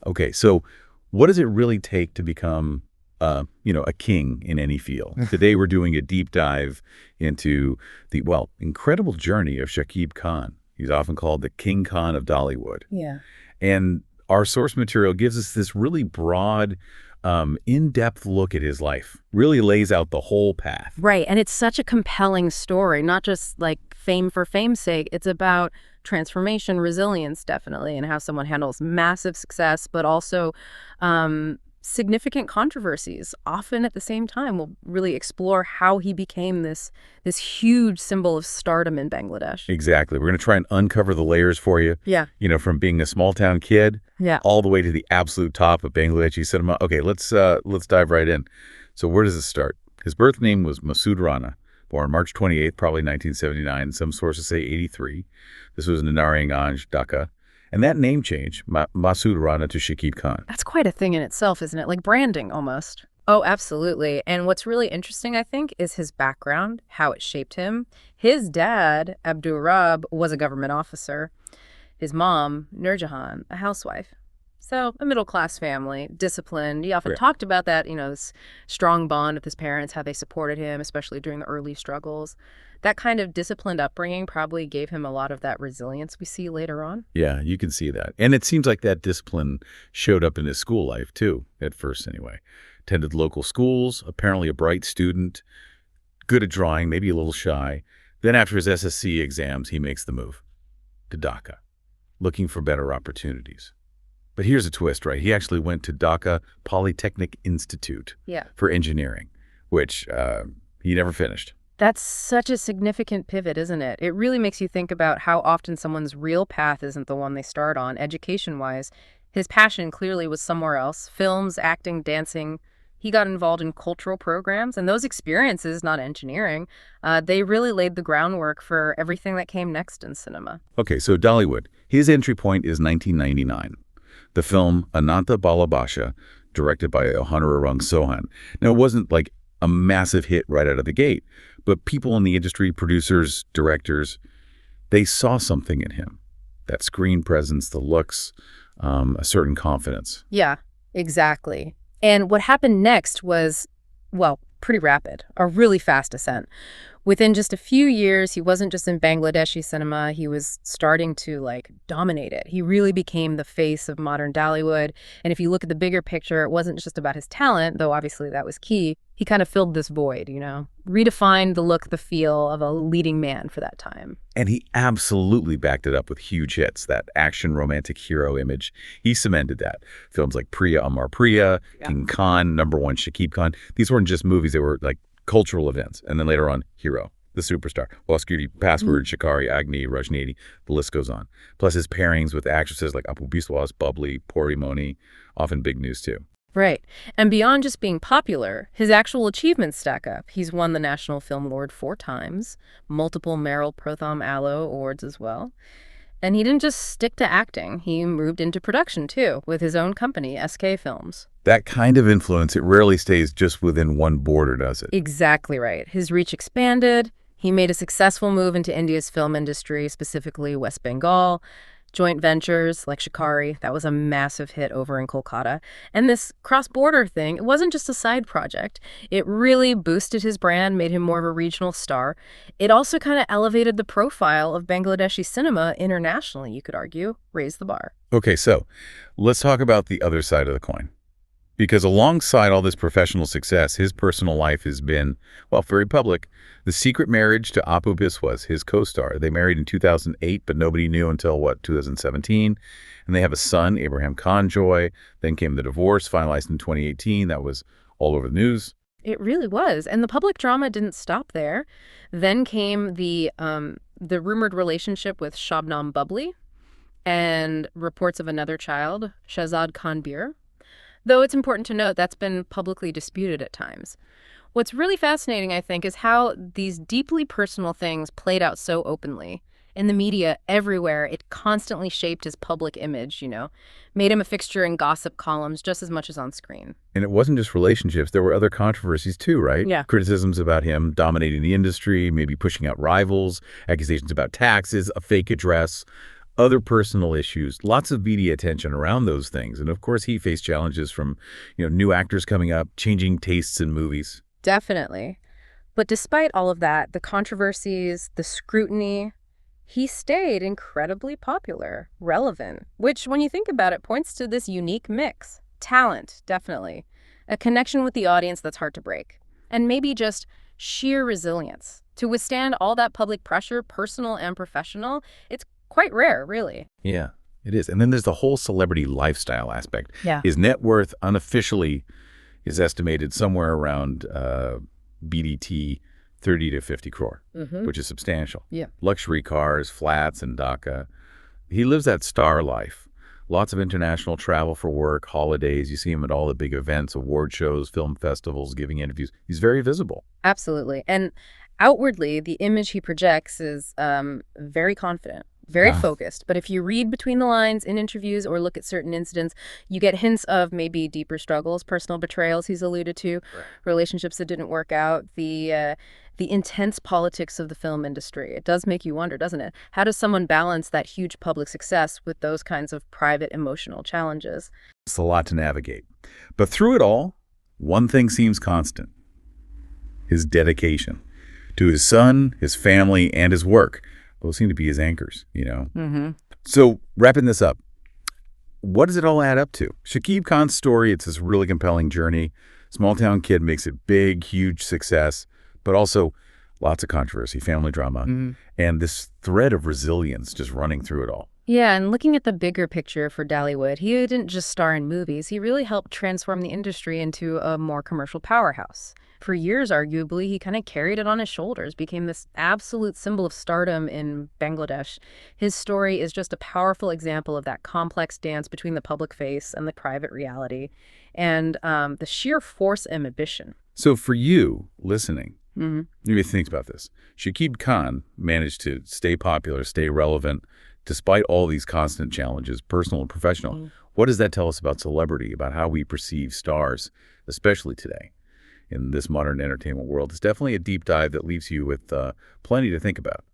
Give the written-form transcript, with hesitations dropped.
Okay, so what does it really take to become, a king in any field? Today we're doing a deep dive into the, well, incredible journey of Shakib Khan. He's often called the King Khan of Dollywood. Yeah. And our source material gives us this really broad, in-depth look at his life, really lays out the whole path. Right. And it's such a compelling story, not just like fame for fame's sake. It's about transformation, resilience, definitely, and how someone handles massive success, but also significant controversies, often at the same time. We'll really explore how he became this huge symbol of stardom in Bangladesh. Exactly. We're going to try and uncover the layers for you. Yeah. From being a small-town kid Yeah. all the way to the absolute top of Bangladeshi cinema. Okay, let's dive right in. So where does it start? His birth name was Masood Rana, born March 28th, probably 1979. Some sources say 83. This was in Nariyanganj, Dhaka. And that name change, Masood Rana to Shakib Khan. That's quite a thing in itself, isn't it? Like branding almost. Oh, absolutely. And what's really interesting, I think, is his background, how it shaped him. His dad, Abdur Rab, was a government officer. His mom, Nurjahan, a housewife. So a middle-class family, disciplined. He often talked about that, this strong bond with his parents, how they supported him, especially during the early struggles. That kind of disciplined upbringing probably gave him a lot of that resilience we see later on. Yeah, you can see that. And it seems like that discipline showed up in his school life, too, at first anyway. Attended local schools, apparently a bright student, good at drawing, maybe a little shy. Then after his SSC exams, he makes the move to Dhaka, looking for better opportunities. But here's a twist, right? He actually went to Dhaka Polytechnic Institute for engineering, which he never finished. That's such a significant pivot, isn't it? It really makes you think about how often someone's real path isn't the one they start on, education-wise. His passion clearly was somewhere else: films, acting, dancing. He got involved in cultural programs, and those experiences, not engineering, they really laid the groundwork for everything that came next in cinema. Okay, so Dollywood. His entry point is 1999. The film Ananta Balabasha, directed by Honorarung Sohan. Now, it wasn't like a massive hit right out of the gate, but people in the industry, producers, directors, they saw something in him. That screen presence, the looks, a certain confidence. Yeah, exactly. And what happened next was, well, pretty rapid, a really fast ascent. Within just a few years, he wasn't just in Bangladeshi cinema, he was starting to, dominate it. He really became the face of modern Dollywood. And if you look at the bigger picture, it wasn't just about his talent, though obviously that was key. He kind of filled this void, redefined the look, the feel of a leading man for that time. And he absolutely backed it up with huge hits, that action romantic hero image. He cemented that. Films like Priya Amar Priya, King Khan, #1 Shakib Khan. These weren't just movies, they were like cultural events. And then later on, Hero, the superstar. Security, Password, Shikari, Agni, Rajneeti, the list goes on. Plus his pairings with actresses like Apu Biswas, Bubbly, Puri Moni, often big news too. Right. And beyond just being popular, his actual achievements stack up. He's won the National Film Award 4 times, multiple Merrill Prothom Allo Awards as well. And he didn't just stick to acting. He moved into production, too, with his own company, SK Films. That kind of influence, it rarely stays just within one border, does it? Exactly right. His reach expanded. He made a successful move into India's film industry, specifically West Bengal. Joint ventures like Shikari, that was a massive hit over in Kolkata. And this cross-border thing, it wasn't just a side project. It really boosted his brand, made him more of a regional star. It also kind of elevated the profile of Bangladeshi cinema internationally, you could argue, raised the bar. Okay, so let's talk about the other side of the coin. Because alongside all this professional success, his personal life has been, well, very public. The secret marriage to Apu Biswas, his co-star. They married in 2008, but nobody knew until, 2017? And they have a son, Abraham Khanjoy. Then came the divorce, finalized in 2018. That was all over the news. It really was. And the public drama didn't stop there. Then came the rumored relationship with Shabnam Bubbly and reports of another child, Shahzad Khanbir. Though it's important to note that's been publicly disputed at times. What's really fascinating, I think, is how these deeply personal things played out so openly. In the media, everywhere, it constantly shaped his public image, made him a fixture in gossip columns just as much as on screen. And it wasn't just relationships. There were other controversies too, right? Yeah. Criticisms about him dominating the industry, maybe pushing out rivals, accusations about taxes, a fake address. other personal issues, lots of media attention around those things. And of course, he faced challenges from, new actors coming up, changing tastes in movies. Definitely. But despite all of that, the controversies, the scrutiny, he stayed incredibly popular, relevant, which, when you think about it, points to this unique mix. Talent, definitely. A connection with the audience that's hard to break. And maybe just sheer resilience. To withstand all that public pressure, personal and professional, it's quite rare, really. Yeah, it is. And then there's the whole celebrity lifestyle aspect. Yeah. His net worth unofficially is estimated somewhere around BDT 30 to 50 crore, which is substantial. Yeah. Luxury cars, flats in Dhaka. He lives that star life. Lots of international travel for work, holidays. You see him at all the big events, award shows, film festivals, giving interviews. He's very visible. Absolutely. And outwardly, the image he projects is very confident, very focused. But if you read between the lines in interviews or look at certain incidents, you get hints of maybe deeper struggles, personal betrayals he's alluded to, relationships that didn't work out, the intense politics of the film industry. It does make you wonder, doesn't it? How does someone balance that huge public success with those kinds of private emotional challenges? It's a lot to navigate. But through it all, one thing seems constant: his dedication to his son, his family, and his work. Those seem to be his anchors, So wrapping this up, what does it all add up to? Shakib Khan's story, it's this really compelling journey. Small-town kid makes it big, huge success, but also lots of controversy, family drama, and this thread of resilience just running through it all. Yeah, and looking at the bigger picture for Dollywood, he didn't just star in movies. He really helped transform the industry into a more commercial powerhouse. For years, arguably, he kind of carried it on his shoulders, became this absolute symbol of stardom in Bangladesh. His story is just a powerful example of that complex dance between the public face and the private reality, and the sheer force and ambition. So for you, listening, maybe think about this. Shakib Khan managed to stay popular, stay relevant, despite all these constant challenges, personal and professional. What does that tell us about celebrity, about how we perceive stars, especially today in this modern entertainment world? It's definitely a deep dive that leaves you with plenty to think about.